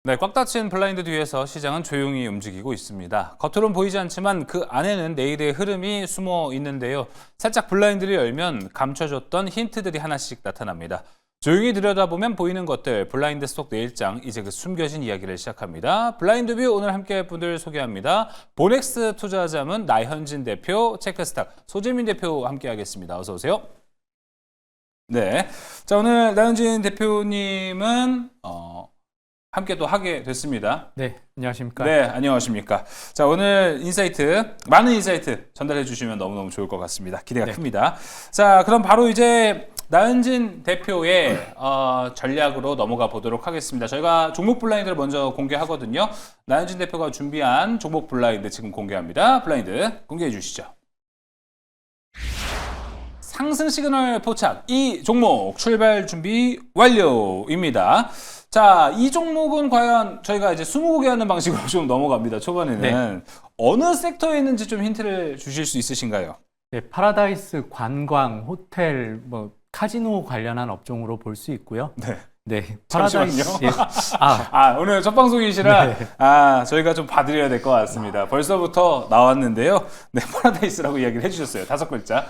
네, 꽉 닫힌 블라인드 뒤에서 시장은 조용히 움직이고 있습니다. 겉으론 보이지 않지만 그 안에는 내일의 흐름이 숨어 있는데요. 살짝 블라인드를 열면 감춰졌던 힌트들이 하나씩 나타납니다. 조용히 들여다보면 보이는 것들, 블라인드 속 내일장, 이제 그 숨겨진 이야기를 시작합니다. 블라인드 뷰 오늘 함께할 분들 소개합니다. 보넥스 투자자문 나현진 대표, 체크스탁 소재민 대표 함께하겠습니다. 어서 오세요. 네, 자 오늘 나현진 대표님은 함께 또 하게 됐습니다. 네, 안녕하십니까? 네, 안녕하십니까. 자, 오늘 인사이트, 많은 인사이트 전달해 주시면 너무너무 좋을 것 같습니다. 기대가 큽니다. 자, 그럼 바로 이제 나현진 대표의 전략으로 넘어가 보도록 하겠습니다. 저희가 종목 블라인드를 먼저 공개하거든요. 나현진 대표가 준비한 종목 블라인드 지금 공개합니다. 블라인드 공개해 주시죠. 상승 시그널 포착, 이 종목 출발 준비 완료입니다. 자, 이 종목은 과연 저희가 이제 스무고개 하는 방식으로 좀 넘어갑니다. 초반에는. 네. 어느 섹터에 있는지 좀 힌트를 주실 수 있으신가요? 네, 파라다이스 관광, 호텔, 카지노 관련한 업종으로 볼 수 있고요. 네. 네, 파라다이스. 예. 오늘 첫 방송이시라 네. 저희가 좀 봐드려야 될 것 같습니다. 벌써부터 나왔는데요. 네, 파라다이스라고 이야기를 해주셨어요. 5글자.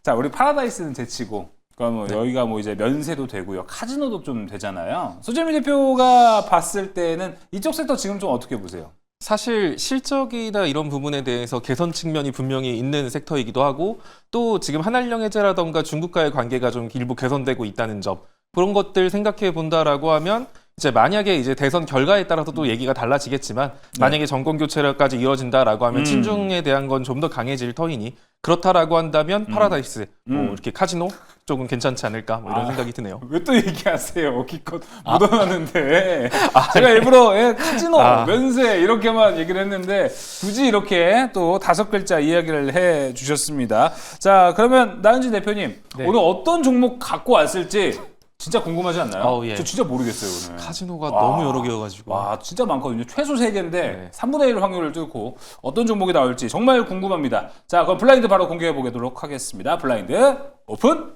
자, 우리 파라다이스는 제치고. 그러면 여기가 이제 면세도 되고요. 카지노도 좀 되잖아요. 소재민 대표가 봤을 때는 이쪽 섹터 지금 좀 어떻게 보세요? 사실 실적이나 이런 부분에 대해서 개선 측면이 분명히 있는 섹터이기도 하고 또 지금 한한령 해제라던가 중국과의 관계가 좀 일부 개선되고 있다는 점 그런 것들 생각해 본다라고 하면 이제 만약에 이제 대선 결과에 따라서 또 얘기가 달라지겠지만 만약에 정권 교체까지 이어진다라고 하면 친중에 대한 건 좀 더 강해질 터이니 그렇다라고 한다면 파라다이스 이렇게 카지노 쪽은 괜찮지 않을까 이런 생각이 드네요. 왜 또 얘기하세요? 기껏 묻어놨는데 제가 일부러 카지노, 면세 이렇게만 얘기를 했는데 굳이 이렇게 또 5글자 이야기를 해주셨습니다. 자, 그러면 나현진 대표님 오늘 어떤 종목 갖고 왔을지 진짜 궁금하지 않나요? 예. 저 진짜 모르겠어요, 오늘. 카지노가 너무 여러 개여가지고. 와, 진짜 많거든요. 최소 3개인데 3분의 1 확률을 뚫고 어떤 종목이 나올지 정말 궁금합니다. 자, 그럼 블라인드 바로 공개해 보도록 하겠습니다. 블라인드 오픈!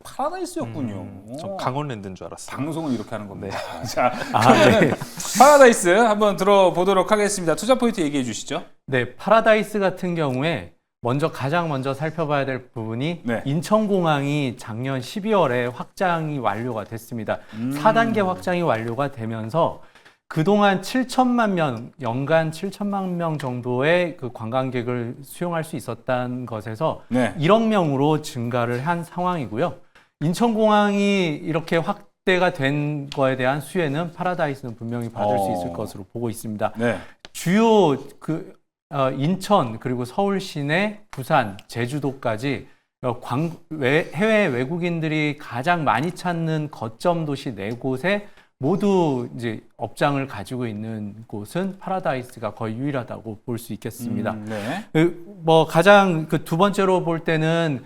파라다이스였군요. 저 강원랜드인 줄 알았어요. 방송을 이렇게 하는 겁니다. 네. 자, 파라다이스 한번 들어보도록 하겠습니다. 투자 포인트 얘기해 주시죠. 네, 파라다이스 같은 경우에 가장 먼저 살펴봐야 될 부분이 인천공항이 작년 12월에 확장이 완료가 됐습니다. 4단계 확장이 완료가 되면서 그동안 7천만 명, 연간 7천만 명 정도의 그 관광객을 수용할 수 있었던 것에서 1억 명으로 증가를 한 상황이고요. 인천공항이 이렇게 확대가 된 거에 대한 수혜는 파라다이스는 분명히 받을 수 있을 것으로 보고 있습니다. 주요 인천 그리고 서울 시내, 부산, 제주도까지 해외 외국인들이 가장 많이 찾는 거점 도시 4곳에 모두 이제 업장을 가지고 있는 곳은 파라다이스가 거의 유일하다고 볼 수 있겠습니다. 가장 두 번째로 볼 때는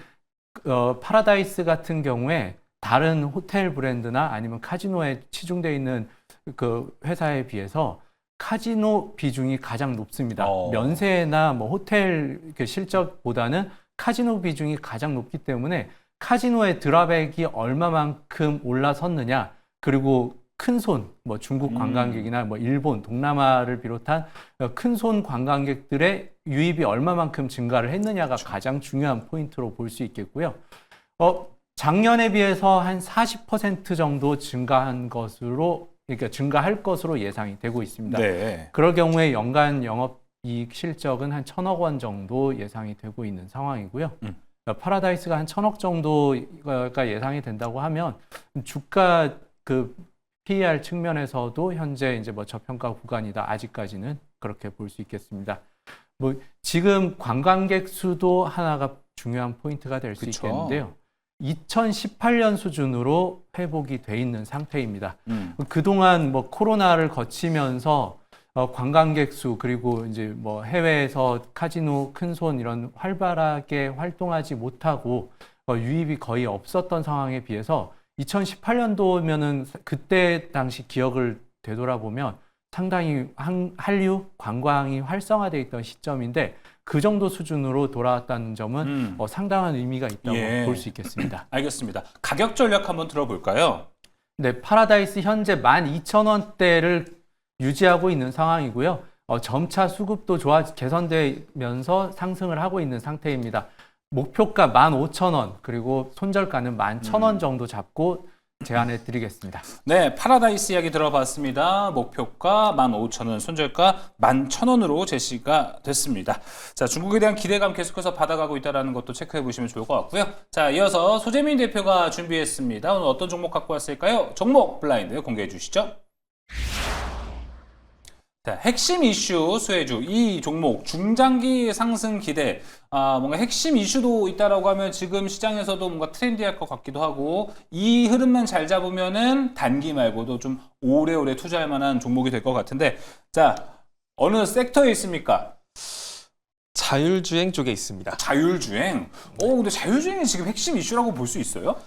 파라다이스 같은 경우에 다른 호텔 브랜드나 아니면 카지노에 치중되어 있는 그 회사에 비해서 카지노 비중이 가장 높습니다. 면세나 호텔 실적보다는 카지노 비중이 가장 높기 때문에 카지노의 드랍액이 얼마만큼 올라섰느냐, 그리고 큰손, 중국 관광객이나 일본, 동남아를 비롯한 큰손 관광객들의 유입이 얼마만큼 증가를 했느냐가 가장 중요한 포인트로 볼 수 있겠고요. 작년에 비해서 한 40% 정도 증가할 것으로 예상이 되고 있습니다. 그럴 경우에 연간 영업이익 실적은 한 1,000억 원 정도 예상이 되고 있는 상황이고요. 파라다이스가 한 1,000억 정도가 예상이 된다고 하면 주가 PER 측면에서도 현재 이제 저평가 구간이다. 아직까지는 그렇게 볼 수 있겠습니다. 지금 관광객 수도 하나가 중요한 포인트가 될 수 있겠는데요. 2018년 수준으로 회복이 돼 있는 상태입니다. 그동안 코로나를 거치면서 관광객 수 그리고 이제 해외에서 카지노, 큰손 이런 활발하게 활동하지 못하고 유입이 거의 없었던 상황에 비해서 2018년도면은 그때 당시 기억을 되돌아보면 상당히 한류 관광이 활성화되어 있던 시점인데 그 정도 수준으로 돌아왔다는 점은 상당한 의미가 있다고 볼 수 있겠습니다. 알겠습니다. 가격 전략 한번 들어볼까요? 네, 파라다이스 현재 12,000원대를 유지하고 있는 상황이고요. 점차 수급도 개선되면서 상승을 하고 있는 상태입니다. 목표가 15,000원, 그리고 손절가는 11,000원 정도 잡고 제안해 드리겠습니다. 네, 파라다이스 이야기 들어봤습니다. 목표가 15,000원, 손절가 11,000원으로 제시가 됐습니다. 자, 중국에 대한 기대감 계속해서 받아가고 있다는 것도 체크해 보시면 좋을 것 같고요. 자, 이어서 소재민 대표가 준비했습니다. 오늘 어떤 종목 갖고 왔을까요? 종목 블라인드 공개해 주시죠. 자, 핵심 이슈 수혜주 이 종목 중장기 상승 기대 뭔가 핵심 이슈도 있다라고 하면 지금 시장에서도 뭔가 트렌디할 것 같기도 하고 이 흐름만 잘 잡으면은 단기 말고도 좀 오래오래 투자할 만한 종목이 될 것 같은데 자 어느 섹터에 있습니까? 자율주행 쪽에 있습니다. 자율주행. 근데 자율주행이 지금 핵심 이슈라고 볼 수 있어요?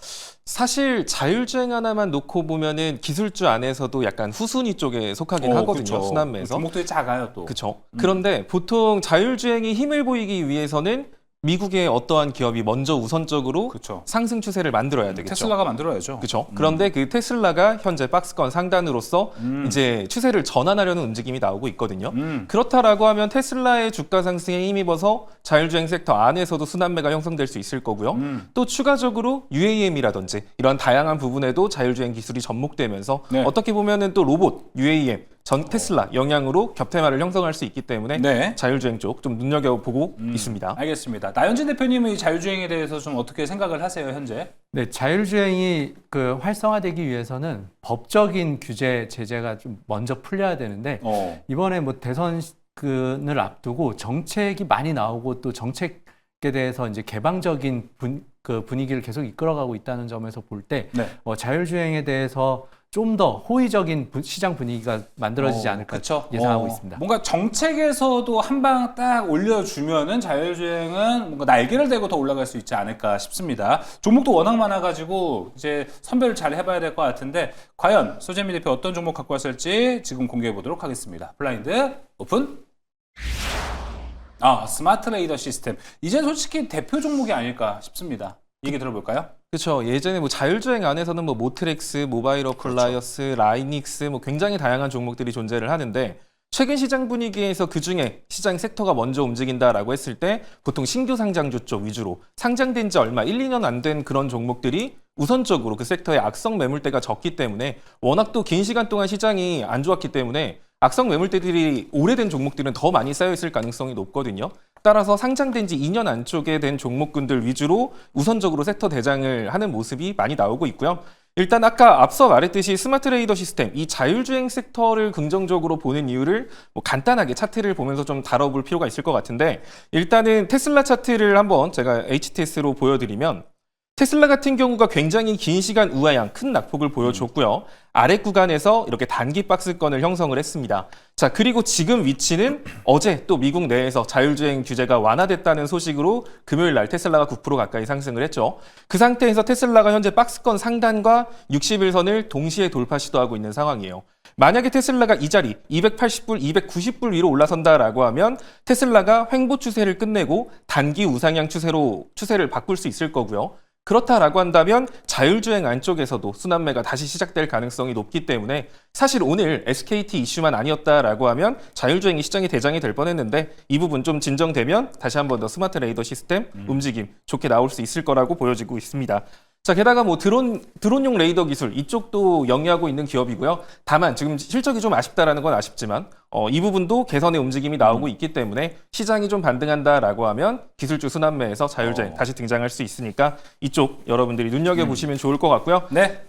사실 자율주행 하나만 놓고 보면은 기술주 안에서도 약간 후순위 쪽에 속하긴 하거든요. 그쵸. 순환매에서. 종목들이 작아요 또. 그렇죠. 그런데 보통 자율주행이 힘을 보이기 위해서는 미국의 어떠한 기업이 먼저 우선적으로 그쵸. 상승 추세를 만들어야 되겠죠. 테슬라가 만들어야죠. 그렇죠. 그런데 그 테슬라가 현재 박스권 상단으로서 이제 추세를 전환하려는 움직임이 나오고 있거든요. 그렇다라고 하면 테슬라의 주가 상승에 힘입어서 자율주행 섹터 안에서도 순환매가 형성될 수 있을 거고요. 또 추가적으로 UAM이라든지 이런 다양한 부분에도 자율주행 기술이 접목되면서 네. 어떻게 보면은 또 로봇, UAM, 전 테슬라 영향으로 겹테마를 형성할 수 있기 때문에 네. 자율주행 쪽 좀 눈여겨보고 있습니다. 알겠습니다. 나현진 대표님은 이 자율주행에 대해서 좀 어떻게 생각을 하세요 현재? 네, 자율주행이 활성화되기 위해서는 법적인 규제 제재가 좀 먼저 풀려야 되는데 이번에 대선을 앞두고 정책이 많이 나오고 또 정책에 대해서 이제 개방적인 분위기를 계속 이끌어가고 있다는 점에서 볼 때 네. 자율주행에 대해서 좀 더 호의적인 시장 분위기가 만들어지지 않을까 그쵸? 예상하고 있습니다. 뭔가 정책에서도 한 방 딱 올려주면은 자율주행은 뭔가 날개를 대고 더 올라갈 수 있지 않을까 싶습니다. 종목도 워낙 많아가지고 이제 선별을 잘 해봐야 될 것 같은데 과연 소재민 대표 어떤 종목 갖고 왔을지 지금 공개해 보도록 하겠습니다. 블라인드 오픈. 스마트 레이더 시스템. 이제 솔직히 대표 종목이 아닐까 싶습니다. 얘기 들어볼까요? 그렇죠. 예전에 자율주행 안에서는 모트렉스, 모바일 어플라이언스, 라이닉스 굉장히 다양한 종목들이 존재를 하는데 최근 시장 분위기에서 그중에 시장 섹터가 먼저 움직인다라고 했을 때 보통 신규 상장주 쪽 위주로 상장된 지 얼마 1, 2년 안 된 그런 종목들이 우선적으로 그 섹터의 악성 매물대가 적기 때문에 워낙 또 긴 시간 동안 시장이 안 좋았기 때문에 악성 매물대들이 오래된 종목들은 더 많이 쌓여있을 가능성이 높거든요. 따라서 상장된 지 2년 안쪽에 된 종목군들 위주로 우선적으로 섹터 대장을 하는 모습이 많이 나오고 있고요. 일단 아까 앞서 말했듯이 스마트 레이더 시스템, 이 자율주행 섹터를 긍정적으로 보는 이유를 간단하게 차트를 보면서 좀 다뤄볼 필요가 있을 것 같은데 일단은 테슬라 차트를 한번 제가 HTS로 보여드리면 테슬라 같은 경우가 굉장히 긴 시간 우하향 큰 낙폭을 보여줬고요. 아래 구간에서 이렇게 단기 박스권을 형성을 했습니다. 자, 그리고 지금 위치는 어제 또 미국 내에서 자율주행 규제가 완화됐다는 소식으로 금요일 날 테슬라가 9% 가까이 상승을 했죠. 그 상태에서 테슬라가 현재 박스권 상단과 60일선을 동시에 돌파 시도하고 있는 상황이에요. 만약에 테슬라가 이 자리 280불, 290불 위로 올라선다라고 하면 테슬라가 횡보 추세를 끝내고 단기 우상향 추세를 바꿀 수 있을 거고요. 그렇다라고 한다면 자율주행 안쪽에서도 순환매가 다시 시작될 가능성이 높기 때문에 사실 오늘 SKT 이슈만 아니었다라고 하면 자율주행이 시장의 대장이 될 뻔했는데 이 부분 좀 진정되면 다시 한 번 더 스마트 레이더 시스템 움직임 좋게 나올 수 있을 거라고 보여지고 있습니다. 자, 게다가 드론용 레이더 기술 이쪽도 영위하고 있는 기업이고요. 다만 지금 실적이 좀 아쉽다라는 건 아쉽지만 이 부분도 개선의 움직임이 나오고 있기 때문에 시장이 좀 반등한다라고 하면 기술주 순환매에서 자율주행 다시 등장할 수 있으니까 이쪽 여러분들이 눈여겨보시면 좋을 것 같고요. 네.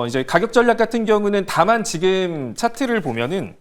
이제 가격 전략 같은 경우는 다만 지금 차트를 보면은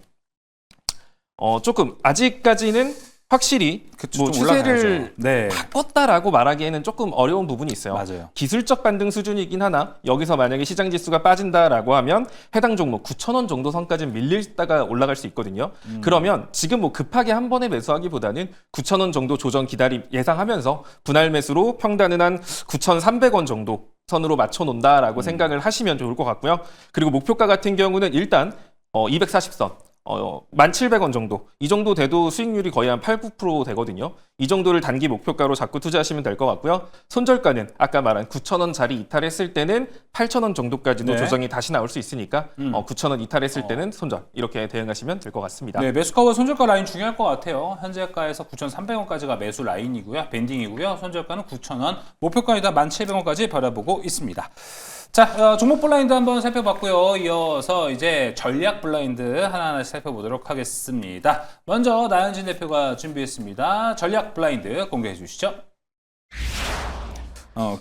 조금 아직까지는 확실히 추세를 확 뻗다라고 말하기에는 조금 어려운 부분이 있어요. 맞아요. 기술적 반등 수준이긴 하나 여기서 만약에 시장 지수가 빠진다라고 하면 해당 종목 9,000원 정도 선까지 밀리다가 올라갈 수 있거든요. 그러면 지금 급하게 한 번에 매수하기보다는 9,000원 정도 조정 예상하면서 분할 매수로 평단은 한 9,300원 정도 선으로 맞춰 놓는다라고 생각을 하시면 좋을 것 같고요. 그리고 목표가 같은 경우는 일단 240선 1,700원 정도. 이 정도 돼도 수익률이 거의 한 8, 9% 되거든요. 이 정도를 단기 목표가로 잡고 투자하시면 될 것 같고요. 손절가는 아까 말한 9,000원짜리 이탈했을 때는 8,000원 정도까지도 네. 조정이 다시 나올 수 있으니까 9,000원 이탈했을 때는 손절. 이렇게 대응하시면 될 것 같습니다. 네, 매수가와 손절가 라인 중요할 것 같아요. 현재가에서 9,300원까지가 매수 라인이고요. 밴딩이고요. 손절가는 9,000원, 목표가이다 1,700원까지 바라보고 있습니다. 자, 종목 블라인드 한번 살펴봤고요. 이어서 이제 전략 블라인드 하나하나씩 살펴보도록 하겠습니다. 먼저 나현진 대표가 준비했습니다. 전략 블라인드 공개해 주시죠.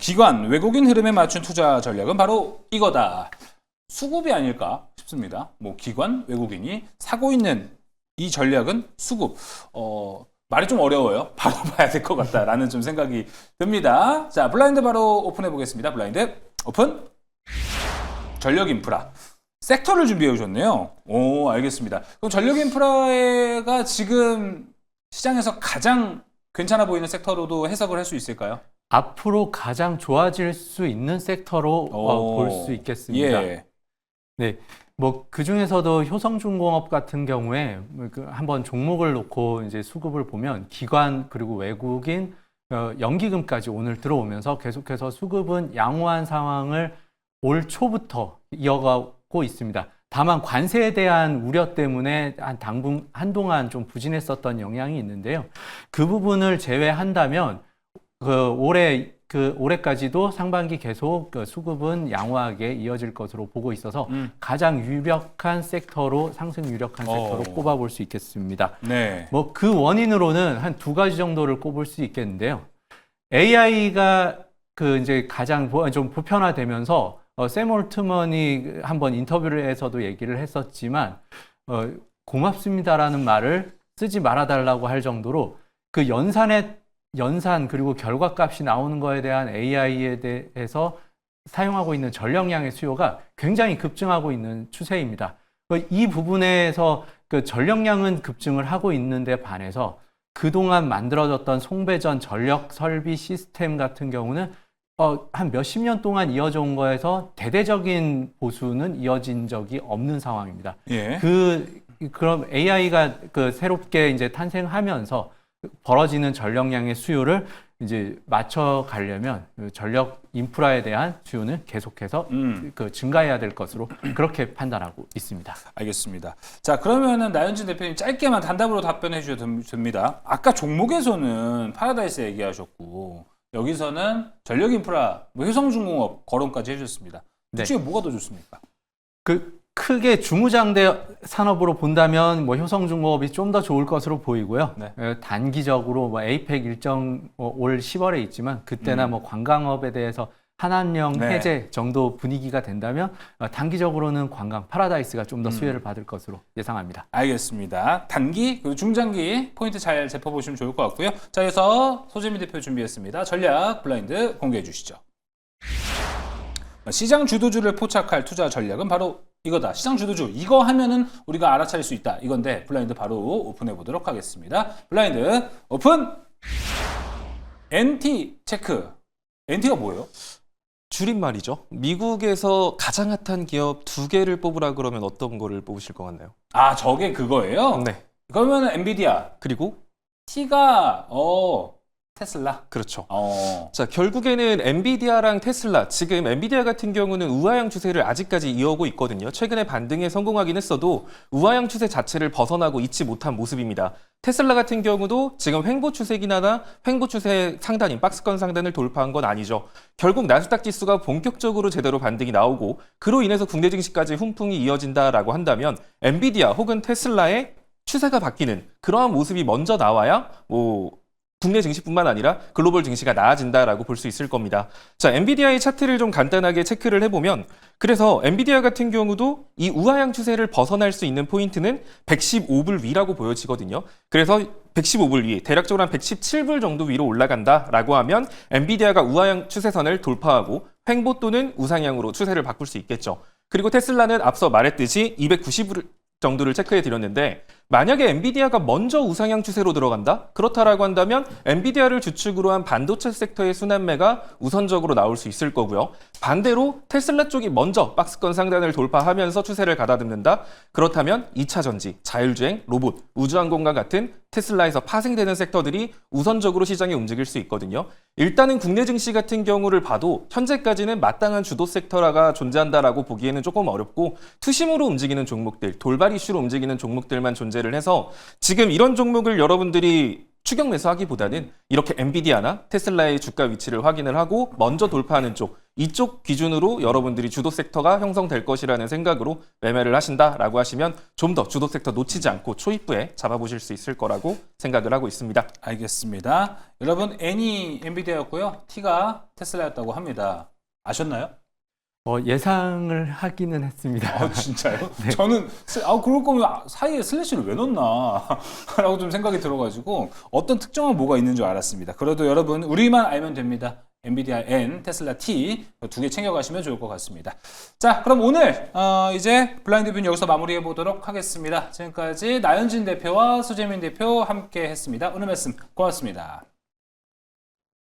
기관, 외국인 흐름에 맞춘 투자 전략은 바로 이거다. 수급이 아닐까 싶습니다. 뭐 기관, 외국인이 사고 있는 이 전략은 수급. 말이 좀 어려워요. 바로 봐야 될 것 같다라는 좀 생각이 듭니다. 자, 블라인드 바로 오픈해 보겠습니다. 블라인드 오픈. 전력 인프라. 섹터를 준비해 오셨네요. 오, 알겠습니다. 그럼 전력 인프라가 지금 시장에서 가장 괜찮아 보이는 섹터로도 해석을 할 수 있을까요? 앞으로 가장 좋아질 수 있는 섹터로 볼 수 있겠습니다. 예. 네, 뭐 그 중에서도 효성중공업 같은 경우에 한번 종목을 놓고 이제 수급을 보면 기관 그리고 외국인 연기금까지 오늘 들어오면서 계속해서 수급은 양호한 상황을 올 초부터 이어가고 있습니다. 다만 관세에 대한 우려 때문에 한동안 좀 부진했었던 영향이 있는데요. 그 부분을 제외한다면 올해까지도 상반기 계속 수급은 양호하게 이어질 것으로 보고 있어서 가장 유력한 섹터로 상승 유력한 섹터로 꼽아볼 수 있겠습니다. 네. 뭐 그 원인으로는 한 두 가지 정도를 꼽을 수 있겠는데요. AI가 이제 가장 좀 보편화되면서 샘 올트먼이 한번 인터뷰를 해서도 얘기를 했었지만 고맙습니다라는 말을 쓰지 말아달라고 할 정도로 그 연산 그리고 결과값이 나오는 거에 대한 AI에 대해서 사용하고 있는 전력량의 수요가 굉장히 급증하고 있는 추세입니다. 이 부분에서 그 전력량은 급증을 하고 있는데 반해서 그동안 만들어졌던 송배전 전력 설비 시스템 같은 경우는 한 몇십 년 동안 이어져 온 거에서 대대적인 보수는 이어진 적이 없는 상황입니다. 예. 그럼 AI가 새롭게 이제 탄생하면서 벌어지는 전력량의 수요를 이제 맞춰가려면 전력 인프라에 대한 수요는 계속해서 증가해야 될 것으로 그렇게 판단하고 있습니다. 알겠습니다. 자, 그러면은 나현진 대표님 짧게만 단답으로 답변해 주셔도 됩니다. 아까 종목에서는 파라다이스 얘기하셨고 여기서는 전력 인프라, 효성중공업 거론까지 해주셨습니다. 네. 그 중에 뭐가 더 좋습니까? 크게 중무장대 산업으로 본다면 효성중공업이 좀 더 좋을 것으로 보이고요. 네. 단기적으로 에이펙 일정 올 10월에 있지만 그때나 관광업에 대해서 한한령 해제 정도 분위기가 된다면 단기적으로는 관광 파라다이스가 좀 더 수혜를 받을 것으로 예상합니다. 알겠습니다. 단기 그리고 중장기 포인트 잘 짚어보시면 좋을 것 같고요. 자, 그래서 소재민 대표 준비했습니다. 전략 블라인드 공개해 주시죠. 시장 주도주를 포착할 투자 전략은 바로 이거다. 시장 주도주. 이거 하면은 우리가 알아차릴 수 있다. 이건데 블라인드 바로 오픈해 보도록 하겠습니다. 블라인드 오픈. NT 체크. NT가 뭐예요? 줄임말이죠. 미국에서 가장 핫한 기업 두 개를 뽑으라 그러면 어떤 거를 뽑으실 것 같나요? 아, 저게 그거예요? 네. 그러면 엔비디아. 그리고 T가 테슬라. 그렇죠. 자, 결국에는 엔비디아랑 테슬라, 지금 엔비디아 같은 경우는 우하향 추세를 아직까지 이어오고 있거든요. 최근에 반등에 성공하긴 했어도 우하향 추세 자체를 벗어나고 있지 못한 모습입니다. 테슬라 같은 경우도 지금 횡보 추세긴 하나 횡보 추세 상단인 박스권 상단을 돌파한 건 아니죠. 결국 나스닥 지수가 본격적으로 제대로 반등이 나오고 그로 인해서 국내 증시까지 훈풍이 이어진다라고 한다면 엔비디아 혹은 테슬라의 추세가 바뀌는 그러한 모습이 먼저 나와야 국내 증시뿐만 아니라 글로벌 증시가 나아진다라고 볼 수 있을 겁니다. 자, 엔비디아의 차트를 좀 간단하게 체크를 해보면 그래서 엔비디아 같은 경우도 이 우하향 추세를 벗어날 수 있는 포인트는 115불 위라고 보여지거든요. 그래서 115불 위, 대략적으로 한 117불 정도 위로 올라간다라고 하면 엔비디아가 우하향 추세선을 돌파하고 횡보 또는 우상향으로 추세를 바꿀 수 있겠죠. 그리고 테슬라는 앞서 말했듯이 290불 정도를 체크해 드렸는데 만약에 엔비디아가 먼저 우상향 추세로 들어간다? 그렇다라고 한다면 엔비디아를 주축으로 한 반도체 섹터의 순환매가 우선적으로 나올 수 있을 거고요. 반대로 테슬라 쪽이 먼저 박스권 상단을 돌파하면서 추세를 가다듬는다? 그렇다면 2차 전지, 자율주행, 로봇, 우주항공과 같은 테슬라에서 파생되는 섹터들이 우선적으로 시장에 움직일 수 있거든요. 일단은 국내 증시 같은 경우를 봐도 현재까지는 마땅한 주도 섹터라가 존재한다라고 보기에는 조금 어렵고 투심으로 움직이는 종목들, 돌발 이슈로 움직이는 종목들만 존재를 해서 지금 이런 종목을 여러분들이 추격 매수하기보다는 이렇게 엔비디아나 테슬라의 주가 위치를 확인을 하고 먼저 돌파하는 쪽, 이쪽 기준으로 여러분들이 주도 섹터가 형성될 것이라는 생각으로 매매를 하신다라고 하시면 좀 더 주도 섹터 놓치지 않고 초입부에 잡아보실 수 있을 거라고 생각을 하고 있습니다. 알겠습니다. 여러분 N이 엔비디아였고요. T가 테슬라였다고 합니다. 아셨나요? 예상을 하기는 했습니다. 아, 진짜요? 저는 그럴 거면 사이에 슬래시를 왜 넣나 라고 좀 생각이 들어가지고 어떤 특정한 뭐가 있는 줄 알았습니다. 그래도 여러분 우리만 알면 됩니다. 엔비디아 N, 테슬라 T 두 개 챙겨가시면 좋을 것 같습니다. 자, 그럼 오늘 이제 블라인드 뷰는 여기서 마무리해 보도록 하겠습니다. 지금까지 나현진 대표와 수재민 대표 함께 했습니다. 오늘 말씀 고맙습니다.